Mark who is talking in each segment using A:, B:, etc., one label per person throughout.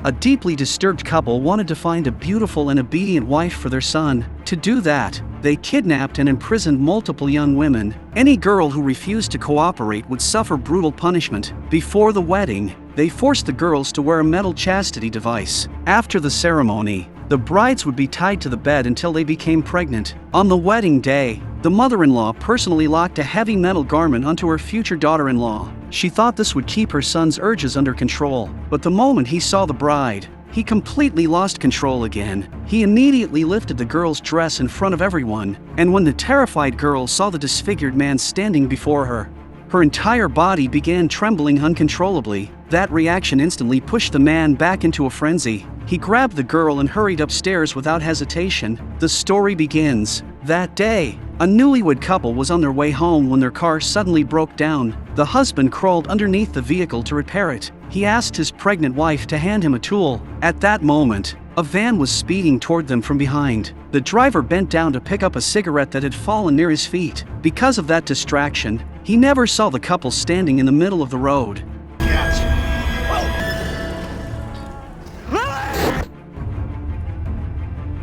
A: A deeply disturbed couple wanted to find a beautiful and obedient wife for their son. To do that, they kidnapped and imprisoned multiple young women. Any girl who refused to cooperate would suffer brutal punishment. Before the wedding, they forced the girls to wear a metal chastity device. After the ceremony, the brides would be tied to the bed until they became pregnant. On the wedding day, the mother-in-law personally locked a heavy metal garment onto her future daughter-in-law. She thought this would keep her son's urges under control, but the moment he saw the bride, he completely lost control again. He immediately lifted the girl's dress in front of everyone, and when the terrified girl saw the disfigured man standing before her, her entire body began trembling uncontrollably. That reaction instantly pushed the man back into a frenzy. He grabbed the girl and hurried upstairs without hesitation. The story begins. That day, a newlywed couple was on their way home when their car suddenly broke down. The husband crawled underneath the vehicle to repair it. He asked his pregnant wife to hand him a tool. At that moment, a van was speeding toward them from behind. The driver bent down to pick up a cigarette that had fallen near his feet. Because of that distraction, he never saw the couple standing in the middle of the road.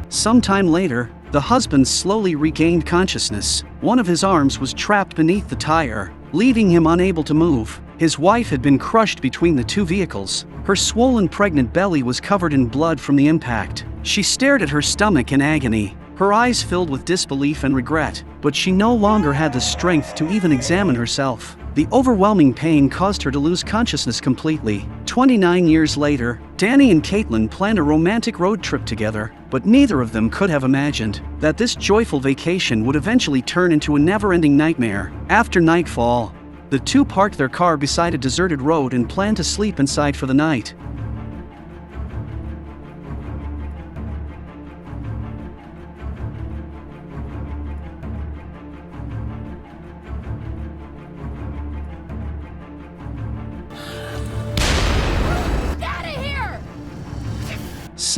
A: Sometime later, the husband slowly regained consciousness. One of his arms was trapped beneath the tire, leaving him unable to move. His wife had been crushed between the two vehicles. Her swollen pregnant belly was covered in blood from the impact. She stared at her stomach in agony, her eyes filled with disbelief and regret, but she no longer had the strength to even examine herself. The overwhelming pain caused her to lose consciousness completely. 29 years later, Danny and Caitlin planned a romantic road trip together, but neither of them could have imagined that this joyful vacation would eventually turn into a never-ending nightmare. After nightfall, the two parked their car beside a deserted road and planned to sleep inside for the night.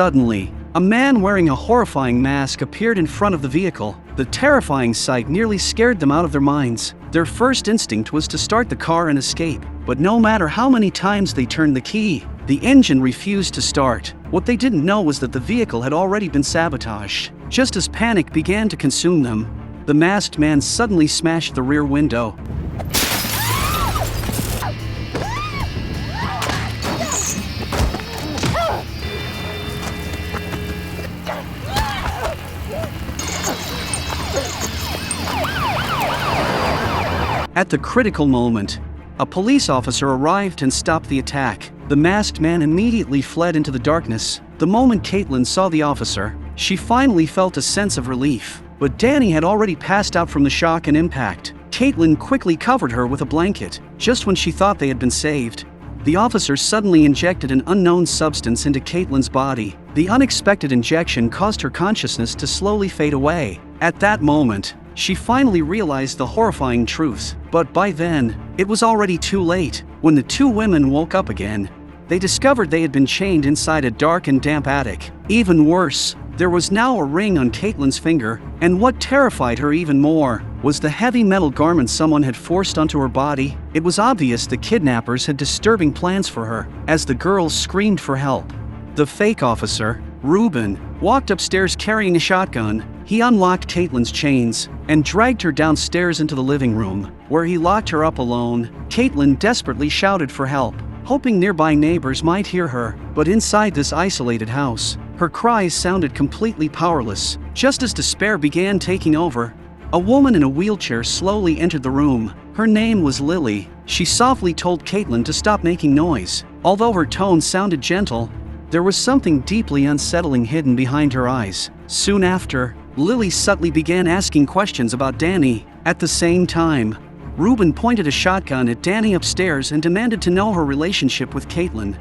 A: Suddenly, a man wearing a horrifying mask appeared in front of the vehicle. The terrifying sight nearly scared them out of their minds. Their first instinct was to start the car and escape, but no matter how many times they turned the key, the engine refused to start. What they didn't know was that the vehicle had already been sabotaged. Just as panic began to consume them, the masked man suddenly smashed the rear window. At the critical moment, a police officer arrived and stopped the attack. The masked man immediately fled into the darkness. The moment Caitlin saw the officer, she finally felt a sense of relief. But Danny had already passed out from the shock and impact. Caitlin quickly covered her with a blanket. Just when she thought they had been saved, the officer suddenly injected an unknown substance into Caitlin's body. The unexpected injection caused her consciousness to slowly fade away. At that moment, she finally realized the horrifying truth. But by then, it was already too late. When the two women woke up again, they discovered they had been chained inside a dark and damp attic. Even worse, there was now a ring on Caitlin's finger, and what terrified her even more was the heavy metal garment someone had forced onto her body. It was obvious the kidnappers had disturbing plans for her. As the girls screamed for help, the fake officer, Ruben, walked upstairs carrying a shotgun. He unlocked Caitlin's chains and dragged her downstairs into the living room, where he locked her up alone. Caitlin desperately shouted for help, hoping nearby neighbors might hear her, but inside this isolated house, her cries sounded completely powerless. Just as despair began taking over, a woman in a wheelchair slowly entered the room. Her name was Lily. She softly told Caitlin to stop making noise. Although her tone sounded gentle, there was something deeply unsettling hidden behind her eyes. Soon after, Lily subtly began asking questions about Danny. At the same time, Ruben pointed a shotgun at Danny upstairs and demanded to know her relationship with Caitlin.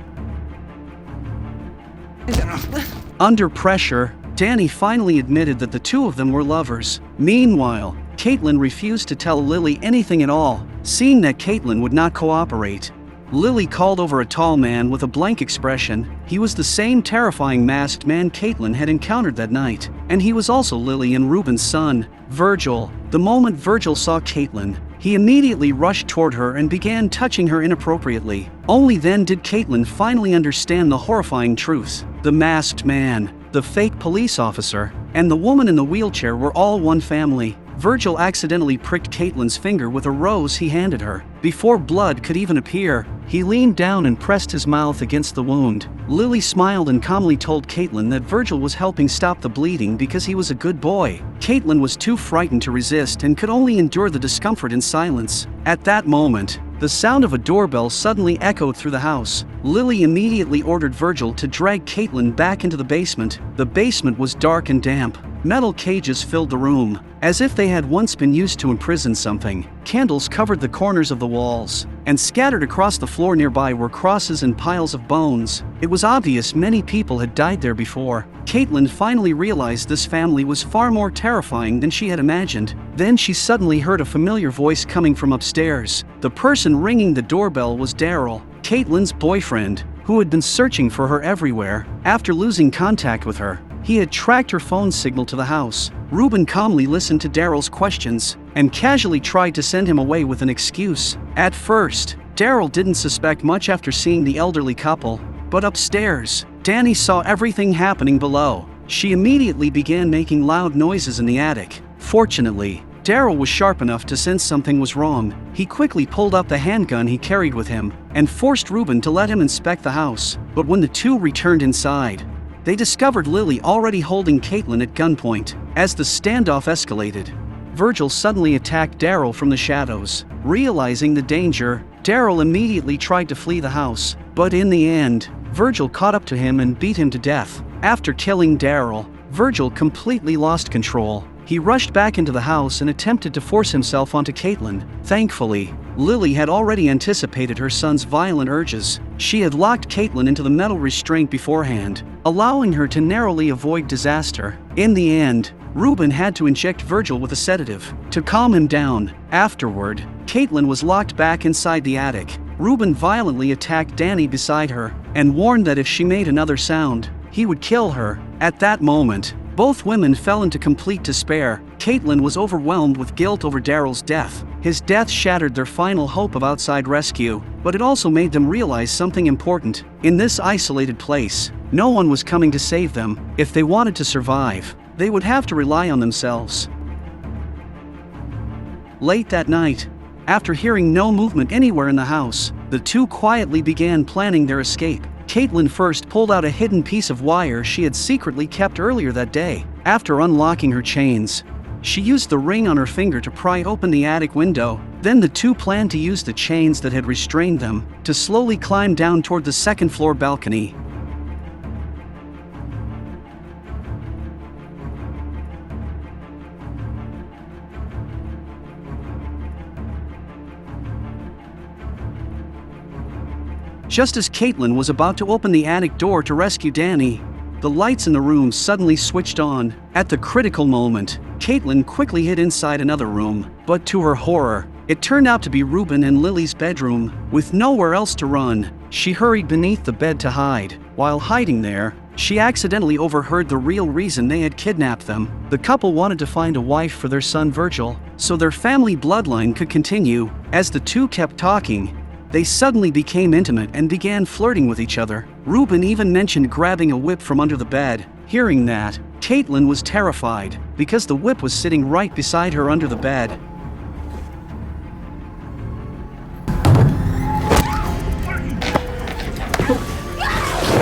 A: Under pressure, Danny finally admitted that the two of them were lovers. Meanwhile, Caitlin refused to tell Lily anything at all. Seeing that Caitlin would not cooperate, Lily called over a tall man with a blank expression. He was the same terrifying masked man Caitlin had encountered that night, and he was also Lily and Ruben's son, Virgil. The moment Virgil saw Caitlin, He immediately rushed toward her and began touching her inappropriately. Only then did Caitlin finally understand the horrifying truth. The masked man, the fake police officer, and the woman in the wheelchair were all one family. Virgil accidentally pricked Caitlin's finger with a rose he handed her. Before blood could even appear, he leaned down and pressed his mouth against the wound. Lily smiled and calmly told Caitlin that Virgil was helping stop the bleeding because he was a good boy. Caitlin was too frightened to resist and could only endure the discomfort in silence. At that moment, the sound of a doorbell suddenly echoed through the house. Lily immediately ordered Virgil to drag Caitlin back into the basement. The basement was dark and damp. Metal cages filled the room, as if they had once been used to imprison something. Candles covered the corners of the walls, and scattered across the floor nearby were crosses and piles of bones. It was obvious many people had died there before. Caitlin finally realized this family was far more terrifying than she had imagined. Then she suddenly heard a familiar voice coming from upstairs. The person ringing the doorbell was Daryl, Caitlin's boyfriend, who had been searching for her everywhere. After losing contact with her, he had tracked her phone signal to the house. Ruben calmly listened to Daryl's questions and casually tried to send him away with an excuse. At first, Daryl didn't suspect much after seeing the elderly couple, but upstairs, Danny saw everything happening below. She immediately began making loud noises in the attic. Fortunately, Daryl was sharp enough to sense something was wrong. He quickly pulled out the handgun he carried with him and forced Ruben to let him inspect the house. But when the two returned inside, they discovered Lily already holding Caitlin at gunpoint. As the standoff escalated, Virgil suddenly attacked Daryl from the shadows. Realizing the danger, Daryl immediately tried to flee the house, but in the end, Virgil caught up to him and beat him to death. After killing Daryl, Virgil completely lost control. He rushed back into the house and attempted to force himself onto Caitlin. Thankfully, Lily had already anticipated her son's violent urges. She had locked Caitlin into the metal restraint beforehand, allowing her to narrowly avoid disaster. In the end, Ruben had to inject Virgil with a sedative to calm him down. Afterward, Caitlin was locked back inside the attic. Ruben violently attacked Danny beside her and warned that if she made another sound, he would kill her. At that moment, both women fell into complete despair. Caitlin was overwhelmed with guilt over Daryl's death. His death shattered their final hope of outside rescue, but it also made them realize something important. In this isolated place, no one was coming to save them. If they wanted to survive, they would have to rely on themselves. Late that night, after hearing no movement anywhere in the house, the two quietly began planning their escape. Caitlin first pulled out a hidden piece of wire she had secretly kept earlier that day. After unlocking her chains, she used the ring on her finger to pry open the attic window. Then the two planned to use the chains that had restrained them to slowly climb down toward the second-floor balcony. Just as Caitlin was about to open the attic door to rescue Danny, the lights in the room suddenly switched on. At the critical moment, Caitlin quickly hid inside another room, but to her horror, it turned out to be Ruben and Lily's bedroom. With nowhere else to run, she hurried beneath the bed to hide. While hiding there, she accidentally overheard the real reason they had kidnapped them. The couple wanted to find a wife for their son Virgil, so their family bloodline could continue. As the two kept talking, they suddenly became intimate and began flirting with each other. Ruben even mentioned grabbing a whip from under the bed. Hearing that, Caitlin was terrified, because the whip was sitting right beside her under the bed.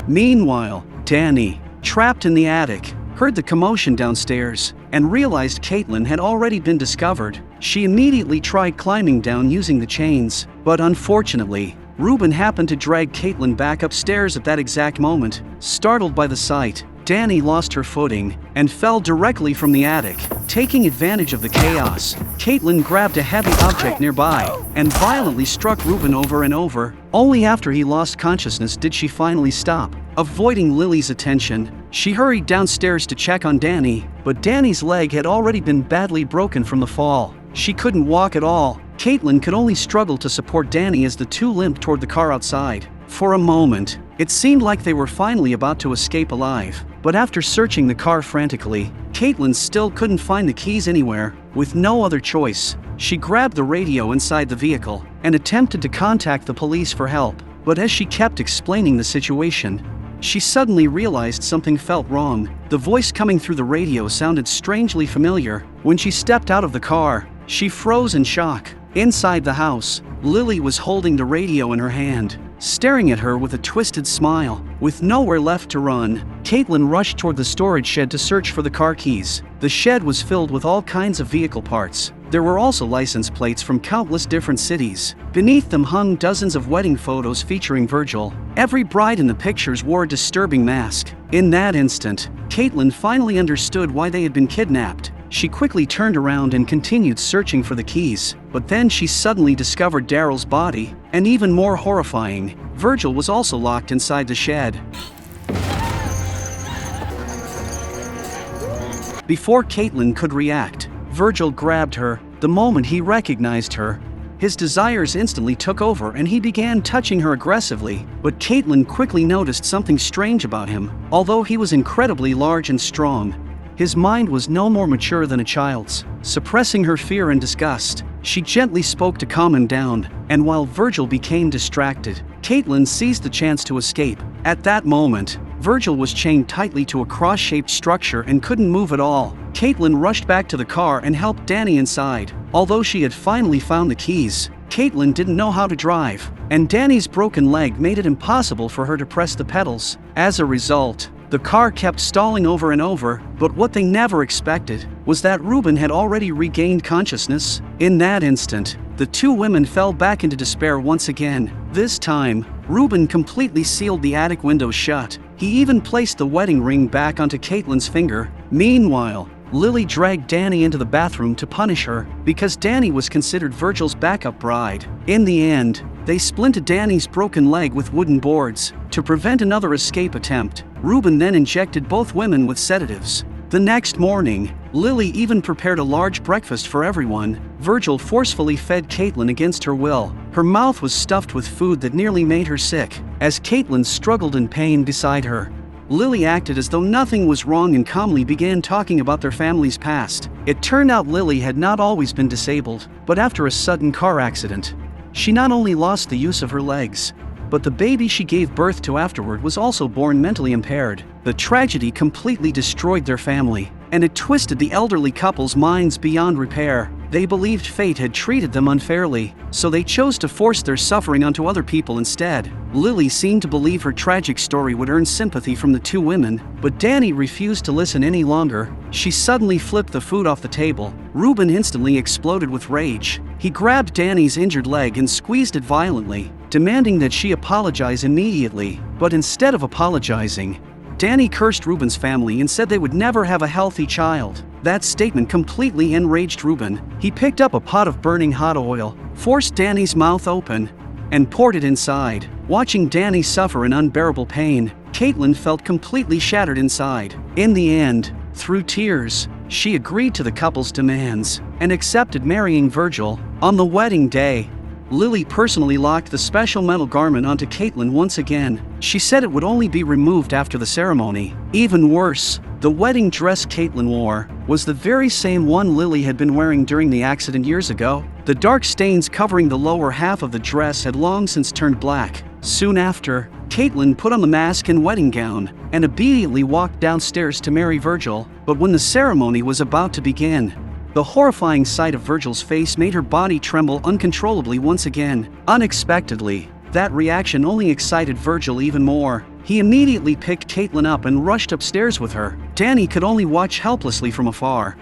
A: Meanwhile, Danny, trapped in the attic, heard the commotion downstairs and realized Caitlin had already been discovered. She immediately tried climbing down using the chains, but unfortunately, Ruben happened to drag Caitlin back upstairs at that exact moment. Startled by the sight, Danny lost her footing and fell directly from the attic. Taking advantage of the chaos, Caitlin grabbed a heavy object nearby and violently struck Ruben over and over. Only after he lost consciousness did she finally stop. Avoiding Lily's attention, she hurried downstairs to check on Danny, but Danny's leg had already been badly broken from the fall. She couldn't walk at all. Caitlin could only struggle to support Danny as the two limped toward the car outside. For a moment, it seemed like they were finally about to escape alive, but after searching the car frantically, Caitlin still couldn't find the keys anywhere. With no other choice, she grabbed the radio inside the vehicle and attempted to contact the police for help. But as she kept explaining the situation, she suddenly realized something felt wrong. The voice coming through the radio sounded strangely familiar. When she stepped out of the car, she froze in shock. Inside the house, Lily was holding the radio in her hand, staring at her with a twisted smile. With nowhere left to run, Caitlin rushed toward the storage shed to search for the car keys. The shed was filled with all kinds of vehicle parts. There were also license plates from countless different cities. Beneath them hung dozens of wedding photos featuring Virgil. Every bride in the pictures wore a disturbing mask. In that instant, Caitlin finally understood why they had been kidnapped. She quickly turned around and continued searching for the keys, but then she suddenly discovered Daryl's body, and even more horrifying, Virgil was also locked inside the shed. Before Caitlin could react, Virgil grabbed her. The moment he recognized her, his desires instantly took over and he began touching her aggressively. But Caitlin quickly noticed something strange about him. Although he was incredibly large and strong, his mind was no more mature than a child's. Suppressing her fear and disgust, she gently spoke to calm him down, and while Virgil became distracted, Caitlin seized the chance to escape. At that moment, Virgil was chained tightly to a cross-shaped structure and couldn't move at all. Caitlin rushed back to the car and helped Danny inside. Although she had finally found the keys, Caitlin didn't know how to drive, and Danny's broken leg made it impossible for her to press the pedals. As a result, the car kept stalling over and over, but what they never expected was that Ruben had already regained consciousness. In that instant, the two women fell back into despair once again. This time, Ruben completely sealed the attic windows shut. He even placed the wedding ring back onto Caitlin's finger. Meanwhile, Lily dragged Danny into the bathroom to punish her because Danny was considered Virgil's backup bride. In the end, they splinted Danny's broken leg with wooden boards to prevent another escape attempt. Ruben then injected both women with sedatives. The next morning, Lily even prepared a large breakfast for everyone. Virgil forcefully fed Caitlin against her will. Her mouth was stuffed with food that nearly made her sick. As Caitlin struggled in pain beside her, Lily acted as though nothing was wrong and calmly began talking about their family's past. It turned out Lily had not always been disabled, but after a sudden car accident, she not only lost the use of her legs, but the baby she gave birth to afterward was also born mentally impaired. The tragedy completely destroyed their family, and it twisted the elderly couple's minds beyond repair. They believed fate had treated them unfairly, so they chose to force their suffering onto other people instead. Lily seemed to believe her tragic story would earn sympathy from the two women, but Danny refused to listen any longer. She suddenly flipped the food off the table. Ruben instantly exploded with rage. He grabbed Danny's injured leg and squeezed it violently, demanding that she apologize immediately. But instead of apologizing, Danny cursed Ruben's family and said they would never have a healthy child. That statement completely enraged Ruben. He picked up a pot of burning hot oil, forced Danny's mouth open, and poured it inside. Watching Danny suffer in unbearable pain, Caitlin felt completely shattered inside. In the end, through tears, she agreed to the couple's demands and accepted marrying Virgil. On the wedding day, Lily personally locked the special metal garment onto Caitlin once again. She said it would only be removed after the ceremony. Even worse, the wedding dress Caitlin wore was the very same one Lily had been wearing during the accident years ago. The dark stains covering the lower half of the dress had long since turned black. Soon after, Caitlin put on the mask and wedding gown and immediately walked downstairs to marry Virgil. But when the ceremony was about to begin, the horrifying sight of Virgil's face made her body tremble uncontrollably once again. Unexpectedly, that reaction only excited Virgil even more. He immediately picked Caitlin up and rushed upstairs with her. Danny could only watch helplessly from afar.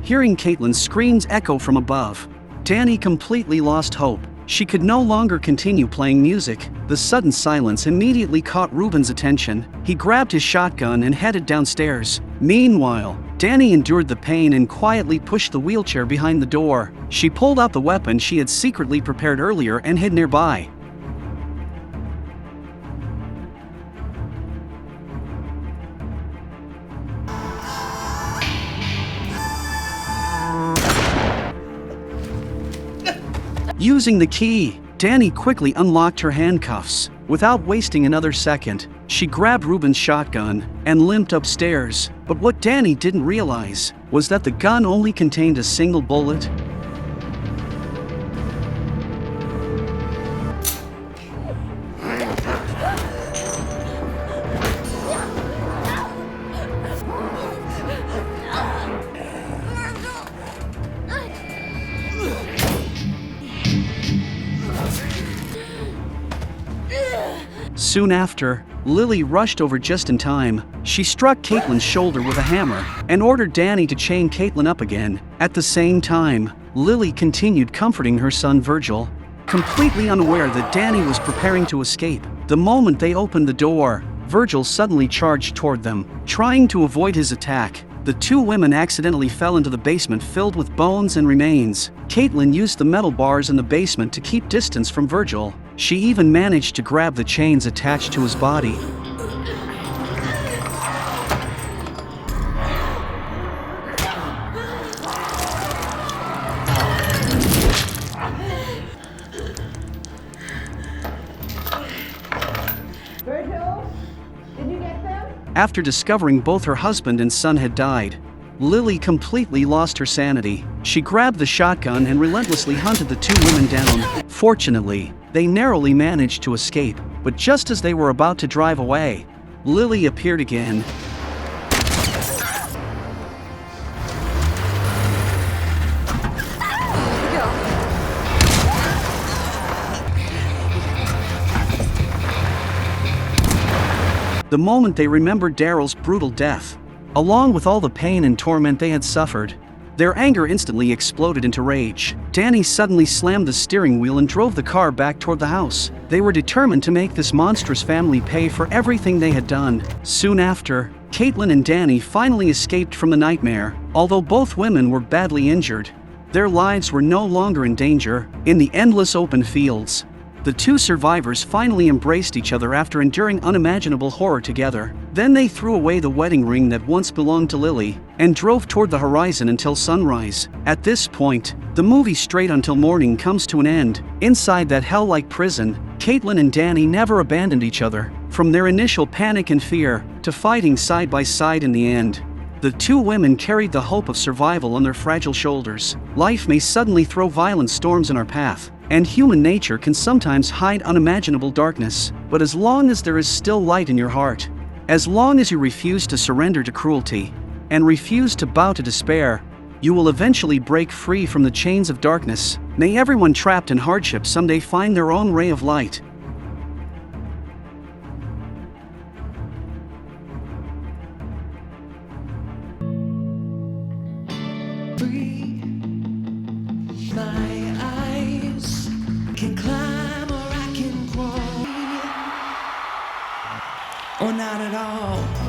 A: Hearing Caitlin's screams echo from above, Danny completely lost hope. She could no longer continue playing music. The sudden silence immediately caught Ruben's attention. He grabbed his shotgun and headed downstairs. Meanwhile, Danny endured the pain and quietly pushed the wheelchair behind the door. She pulled out the weapon she had secretly prepared earlier and hid nearby. Using the key, Danny quickly unlocked her handcuffs. Without wasting another second, she grabbed Ruben's shotgun and limped upstairs. But what Danny didn't realize was that the gun only contained a single bullet. Soon after, Lily rushed over just in time. She struck Caitlin's shoulder with a hammer and ordered Danny to chain Caitlin up again. At the same time, Lily continued comforting her son Virgil, completely unaware that Danny was preparing to escape. The moment they opened the door, Virgil suddenly charged toward them. Trying to avoid his attack, the two women accidentally fell into the basement filled with bones and remains. Caitlin used the metal bars in the basement to keep distance from Virgil. She even managed to grab the chains attached to his body.
B: Virgil, did you get them?
A: After discovering both her husband and son had died, Lily completely lost her sanity. She grabbed the shotgun and relentlessly hunted the two women down. Fortunately, they narrowly managed to escape, but just as they were about to drive away, Lily appeared again. The moment they remembered Daryl's brutal death, along with all the pain and torment they had suffered, their anger instantly exploded into rage. Danny suddenly slammed the steering wheel and drove the car back toward the house. They were determined to make this monstrous family pay for everything they had done. Soon after, Caitlin and Danny finally escaped from the nightmare. Although both women were badly injured, their lives were no longer in danger. In the endless open fields, the two survivors finally embraced each other after enduring unimaginable horror together. Then they threw away the wedding ring that once belonged to Lily and drove toward the horizon until sunrise. At this point, the movie Straight Until Morning comes to an end. Inside that hell-like prison, Caitlin and Danny never abandoned each other. From their initial panic and fear to fighting side by side in the end, the two women carried the hope of survival on their fragile shoulders. Life may suddenly throw violent storms in our path, and human nature can sometimes hide unimaginable darkness. But as long as there is still light in your heart, as long as you refuse to surrender to cruelty, and refuse to bow to despair, you will eventually break free from the chains of darkness. May everyone trapped in hardship someday find their own ray of light.
C: Free, my eyes can climb or I can crawl, or not at all.